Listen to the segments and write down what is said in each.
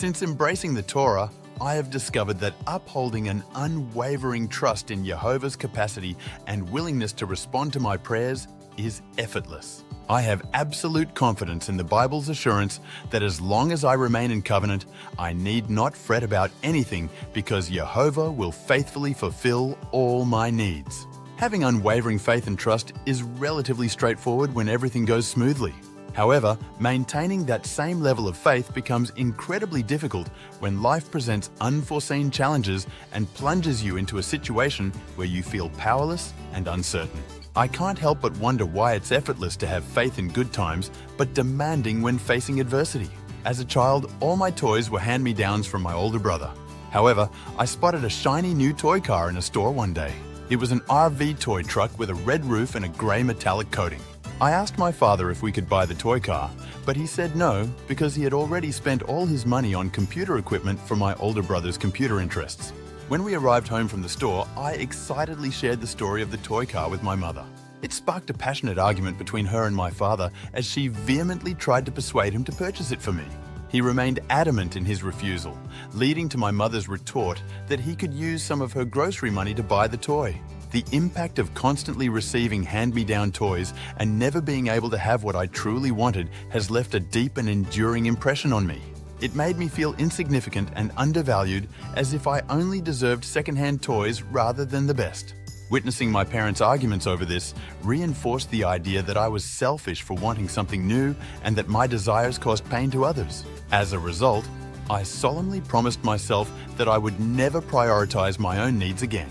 Since embracing the Torah, I have discovered that upholding an unwavering trust in Yehovah's capacity and willingness to respond to my prayers is effortless. I have absolute confidence in the Bible's assurance that as long as I remain in covenant, I need not fret about anything because Yehovah will faithfully fulfill all my needs. Having unwavering faith and trust is relatively straightforward when everything goes smoothly. However, maintaining that same level of faith becomes incredibly difficult when life presents unforeseen challenges and plunges you into a situation where you feel powerless and uncertain. I can't help but wonder why it's effortless to have faith in good times, but demanding when facing adversity. As a child, all my toys were hand-me-downs from my older brother. However, I spotted a shiny new toy car in a store one day. It was an RV toy truck with a red roof and a grey metallic coating. I asked my father if we could buy the toy car, but he said no because he had already spent all his money on computer equipment for my older brother's computer interests. When we arrived home from the store, I excitedly shared the story of the toy car with my mother. It sparked a passionate argument between her and my father as she vehemently tried to persuade him to purchase it for me. He remained adamant in his refusal, leading to my mother's retort that he could use some of her grocery money to buy the toy. The impact of constantly receiving hand-me-down toys and never being able to have what I truly wanted has left a deep and enduring impression on me. It made me feel insignificant and undervalued, as if I only deserved second-hand toys rather than the best. Witnessing my parents' arguments over this reinforced the idea that I was selfish for wanting something new and that my desires caused pain to others. As a result, I solemnly promised myself that I would never prioritize my own needs again,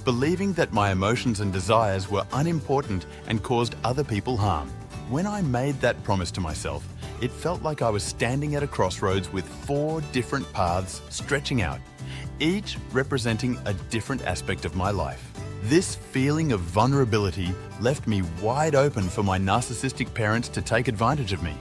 believing that my emotions and desires were unimportant and caused other people harm. When I made that promise to myself, it felt like I was standing at a crossroads with 4 different paths stretching out, each representing a different aspect of my life. This feeling of vulnerability left me wide open for my narcissistic parents to take advantage of me,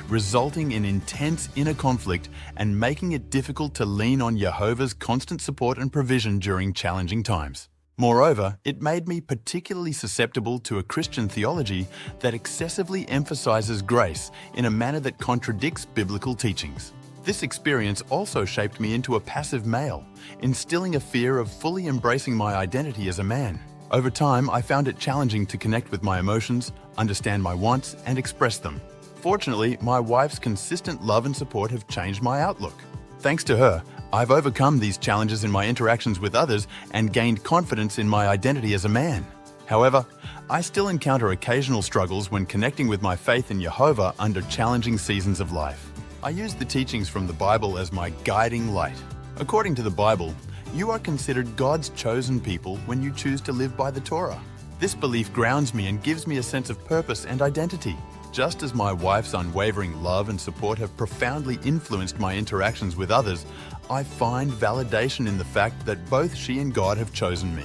resulting in intense inner conflict and making it difficult to lean on Yehovah's constant support and provision during challenging times. Moreover, it made me particularly susceptible to a Christian theology that excessively emphasizes grace in a manner that contradicts biblical teachings. This experience also shaped me into a passive male, instilling a fear of fully embracing my identity as a man. Over time, I found it challenging to connect with my emotions, understand my wants, and express them. Fortunately, my wife's consistent love and support have changed my outlook. Thanks to her, I've overcome these challenges in my interactions with others and gained confidence in my identity as a man. However, I still encounter occasional struggles when connecting with my faith in Yehovah under challenging seasons of life. I use the teachings from the Bible as my guiding light. According to the Bible, you are considered God's chosen people when you choose to live by the Torah. This belief grounds me and gives me a sense of purpose and identity. Just as my wife's unwavering love and support have profoundly influenced my interactions with others, I find validation in the fact that both she and God have chosen me.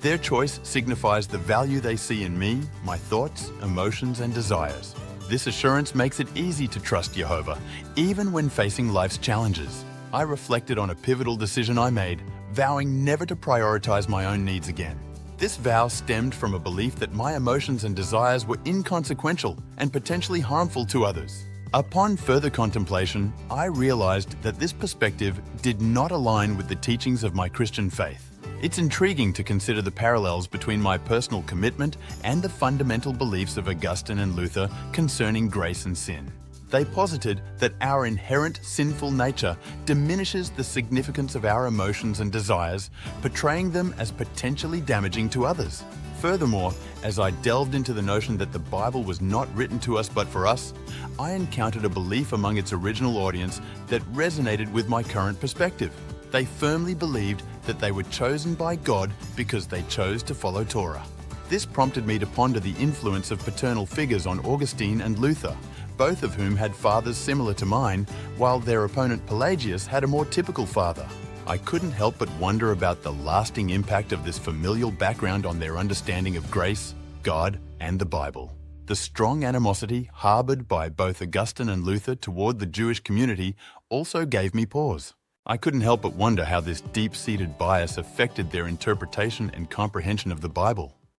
Their choice signifies the value they see in me, my thoughts, emotions, and desires. This assurance makes it easy to trust Yehovah, even when facing life's challenges. I reflected on a pivotal decision I made, vowing never to prioritize my own needs again. This vow stemmed from a belief that my emotions and desires were inconsequential and potentially harmful to others. Upon further contemplation, I realized that this perspective did not align with the teachings of my Christian faith. It's intriguing to consider the parallels between my personal commitment and the fundamental beliefs of Augustine and Luther concerning grace and sin. They posited that our inherent sinful nature diminishes the significance of our emotions and desires, portraying them as potentially damaging to others. Furthermore, as I delved into the notion that the Bible was not written to us but for us, I encountered a belief among its original audience that resonated with my current perspective. They firmly believed that they were chosen by God because they chose to follow Torah. This prompted me to ponder the influence of paternal figures on Augustine and Luther, both of whom had fathers similar to mine, while their opponent Pelagius had a more typical father. I couldn't help but wonder about the lasting impact of this familial background on their understanding of grace, God, and the Bible. The strong animosity harbored by both Augustine and Luther toward the Jewish community also gave me pause. I couldn't help but wonder how this deep-seated bias affected their interpretation and comprehension of the Bible.